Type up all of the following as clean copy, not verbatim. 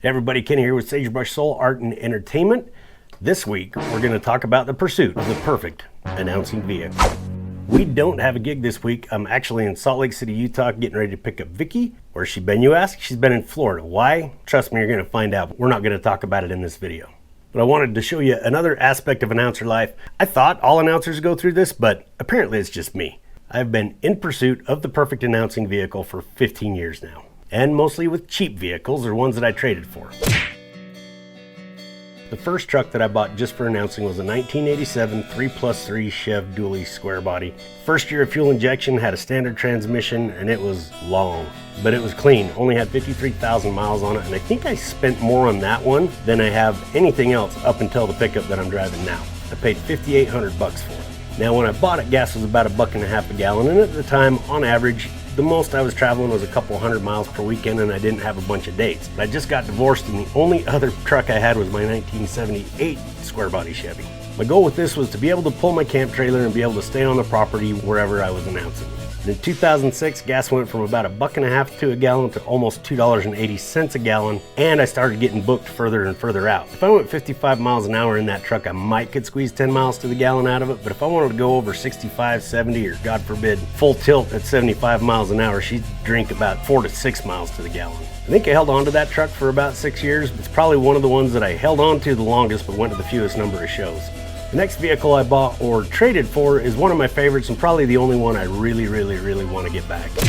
Hey everybody, Kenny here with Sagebrush Soul Art and Entertainment. This week, we're going to talk about the pursuit of the perfect announcing vehicle. We don't have a gig this week. I'm actually in Salt Lake City, Utah, getting ready to pick up Vicky. Where's she been, you ask? She's been in Florida. Why? Trust me, you're going to find out. We're not going to talk about it in this video. But I wanted to show you another aspect of announcer life. I thought all announcers go through this, but apparently it's just me. I've been in pursuit of the perfect announcing vehicle for 15 years now. And mostly with cheap vehicles or ones that I traded for. The first truck that I bought just for announcing was a 1987 3+3 Chevy dually square body. First year of fuel injection, had a standard transmission, and it was long, but it was clean. Only had 53,000 miles on it, and I think I spent more on that one than I have anything else up until the pickup that I'm driving now. I paid $5,800 for it. Now when I bought it, gas was about $1.50 a gallon, and at the time, on average, the most I was traveling was a couple hundred miles per weekend, and I didn't have a bunch of dates. But I just got divorced, and the only other truck I had was my 1978 Squrebody Chevy. My goal with this was to be able to pull my camp trailer and be able to stay on the property wherever I was announcing. In 2006, gas went from about $1.50 to a gallon to almost $2.80 a gallon, and I started getting booked further and further out. If I went 55 miles an hour in that truck, I might could squeeze 10 miles to the gallon out of it, but if I wanted to go over 65, 70, or God forbid, full tilt at 75 miles an hour, she'd drink about 4 to 6 miles to the gallon. I think I held on to that truck for about 6 years. It's probably one of the ones that I held on to the longest, but went to the fewest number of shows. The next vehicle I bought or traded for is one of my favorites and probably the only one I really want to get back. It's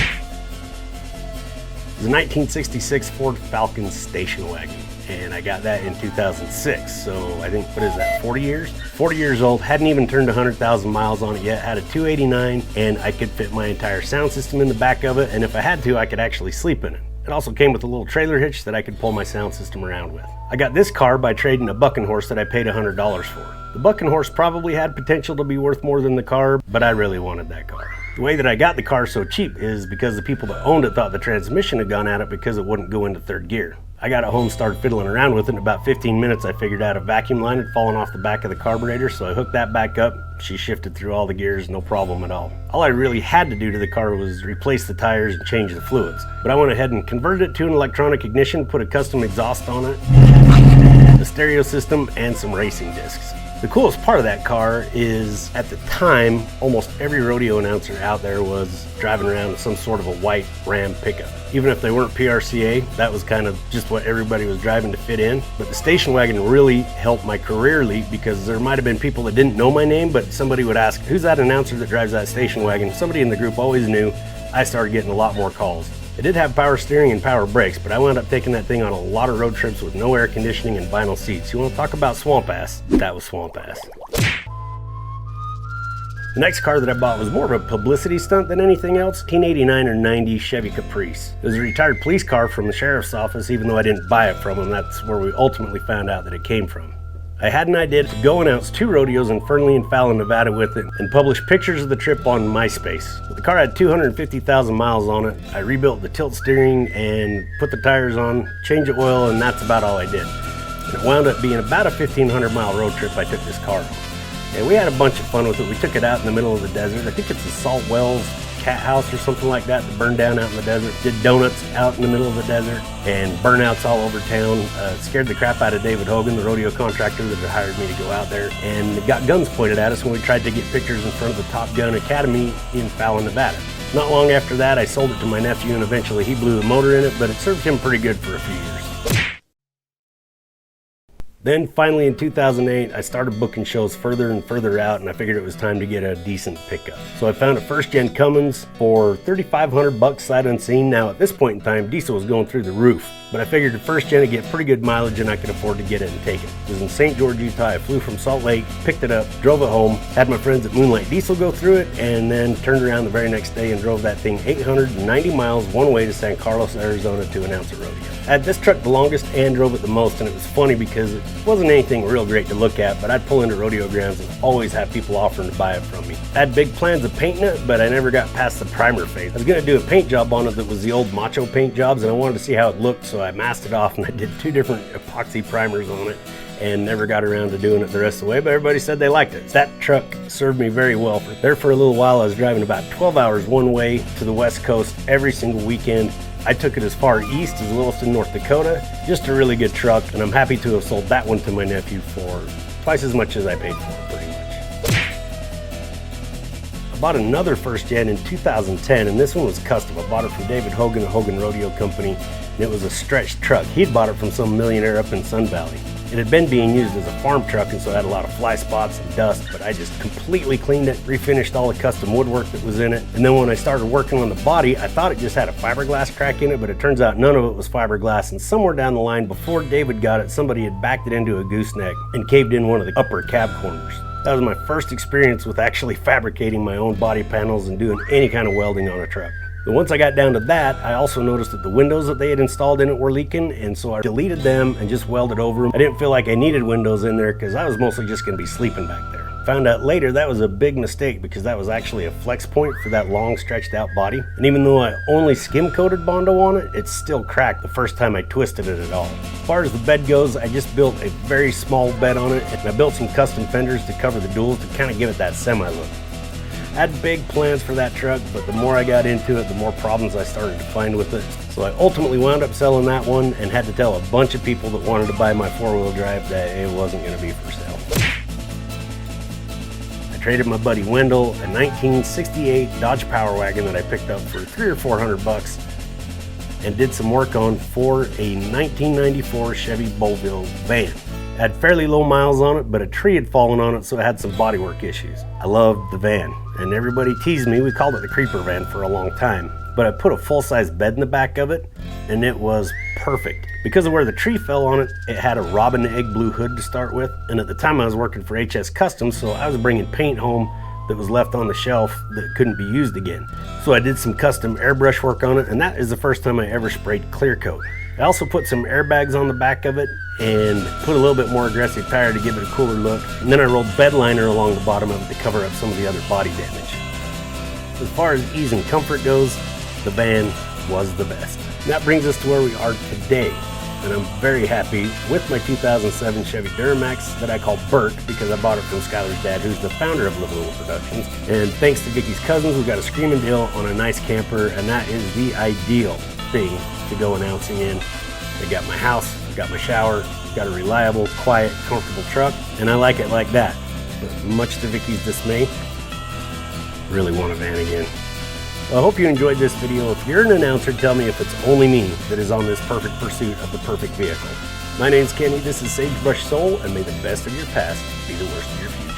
a 1966 Ford Falcon station wagon, and I got that in 2006. So I think, what is that, 40 years? 40 years old, hadn't even turned 100,000 miles on it yet, had a 289, and I could fit my entire sound system in the back of it, and if I had to, I could actually sleep in it. It also came with a little trailer hitch that I could pull my sound system around with. I got this car by trading a bucking horse that I paid $100 for. The bucking horse probably had potential to be worth more than the car, but I really wanted that car. The way that I got the car so cheap is because the people that owned it thought the transmission had gone out it because it wouldn't go into third gear. I got it home, started fiddling around with it. In about 15 minutes, I figured out a vacuum line had fallen off the back of the carburetor, so I hooked that back up. She shifted through all the gears, no problem at all. All I really had to do to the car was replace the tires and change the fluids. But I went ahead and converted it to an electronic ignition, put a custom exhaust on it, the stereo system, and some racing discs. The coolest part of that car is, at the time, almost every rodeo announcer out there was driving around with some sort of a white Ram pickup. Even if they weren't PRCA, that was kind of just what everybody was driving to fit in. But the station wagon really helped my career leap because there might have been people that didn't know my name, but somebody would ask, who's that announcer that drives that station wagon? Somebody in the group always knew. I started getting a lot more calls. It did have power steering and power brakes, but I wound up taking that thing on a lot of road trips with no air conditioning and vinyl seats. You want to talk about swamp ass? That was swamp ass. The next car that I bought was more of a publicity stunt than anything else. 1989 or 90 Chevy Caprice. It was a retired police car from the sheriff's office, even though I didn't buy it from him. That's where we ultimately found out that it came from. I had an idea to go announce 2 rodeos in Fernley and Fallon, Nevada with it and publish pictures of the trip on MySpace. But the car had 250,000 miles on it. I rebuilt the tilt steering and put the tires on, changed the oil, and that's about all I did. And it wound up being about a 1,500 mile road trip I took this car on. And we had a bunch of fun with it. We took it out in the middle of the desert. I think it's a Salt Wells cat house or something like that burned down out in the desert. Did donuts out in the middle of the desert and burnouts all over town. Scared the crap out of David Hogan, the rodeo contractor that had hired me to go out there, and got guns pointed at us when we tried to get pictures in front of the Top Gun Academy in Fallon, Nevada. Not long after that, I sold it to my nephew, and eventually he blew the motor in it, but it served him pretty good for a few years. Then finally in 2008, I started booking shows further and further out, and I figured it was time to get a decent pickup. So I found a first-gen Cummins for $3,500 sight unseen. Now at this point in time, diesel was going through the roof, but I figured the first gen would get pretty good mileage and I could afford to get it and take it. It was in St. George, Utah. I flew from Salt Lake, picked it up, drove it home, had my friends at Moonlight Diesel go through it, and then turned around the very next day and drove that thing 890 miles one way to San Carlos, Arizona to announce a rodeo. I had this truck the longest and drove it the most, and it was funny because it wasn't anything real great to look at, but I'd pull into rodeo grounds and always have people offering to buy it from me. I had big plans of painting it, but I never got past the primer phase. I was going to do a paint job on it that was the old macho paint jobs, and I wanted to see how it looked, so I masked it off and I did 2 different epoxy primers on it and never got around to doing it the rest of the way, but everybody said they liked it. That truck served me very well. There for a little while, I was driving about 12 hours one way to the West Coast every single weekend, I took it as far east as Williston, North Dakota. Just a really good truck, and I'm happy to have sold that one to my nephew for twice as much as I paid for it, pretty much. I bought another first gen in 2010, and this one was custom. I bought it from David Hogan at Hogan Rodeo Company, and it was a stretched truck. He'd bought it from some millionaire up in Sun Valley. It had been being used as a farm truck, and so it had a lot of fly spots and dust, but I just completely cleaned it, refinished all the custom woodwork that was in it. And then when I started working on the body, I thought it just had a fiberglass crack in it, but it turns out none of it was fiberglass. And somewhere down the line, before David got it, somebody had backed it into a gooseneck and caved in one of the upper cab corners. That was my first experience with actually fabricating my own body panels and doing any kind of welding on a truck. But once I got down to that, I also noticed that the windows that they had installed in it were leaking, and so I deleted them and just welded over them. I didn't feel like I needed windows in there because I was mostly just going to be sleeping back there. Found out later that was a big mistake because that was actually a flex point for that long stretched out body. And even though I only skim coated Bondo on it, it still cracked the first time I twisted it at all. As far as the bed goes, I just built a very small bed on it, and I built some custom fenders to cover the duals to kind of give it that semi look. I had big plans for that truck, but the more I got into it, the more problems I started to find with it. So I ultimately wound up selling that one and had to tell a bunch of people that wanted to buy my four-wheel drive that it wasn't going to be for sale. I traded my buddy Wendell a 1968 Dodge Power Wagon that I picked up for $300 or $400 and did some work on for a 1994 Chevy Beauville van. It had fairly low miles on it, but a tree had fallen on it, so it had some bodywork issues. I loved the van, and everybody teased me. We called it the creeper van for a long time. But I put a full-size bed in the back of it, and it was perfect. Because of where the tree fell on it, it had a robin egg blue hood to start with, and at the time I was working for HS Customs, so I was bringing paint home that was left on the shelf that couldn't be used again. So I did some custom airbrush work on it, and that is the first time I ever sprayed clear coat. I also put some airbags on the back of it and put a little bit more aggressive tire to give it a cooler look. And then I rolled bed liner along the bottom of it to cover up some of the other body damage. As far as ease and comfort goes, the van was the best. And that brings us to where we are today. And I'm very happy with my 2007 Chevy Duramax that I call Bert because I bought it from Skylar's dad, who's the founder of Live Little Productions. And thanks to Vicky's cousins, we got a screaming deal on a nice camper, and that is the ideal thing to go announcing in. I got my house, got my shower, got a reliable, quiet, comfortable truck, and I like it like that. But much to Vicky's dismay, really want a van again. Well, I hope you enjoyed this video. If you're an announcer, tell me if it's only me that is on this perfect pursuit of the perfect vehicle. My name's Kenny, this is Sagebrush Soul, and may the best of your past be the worst of your future.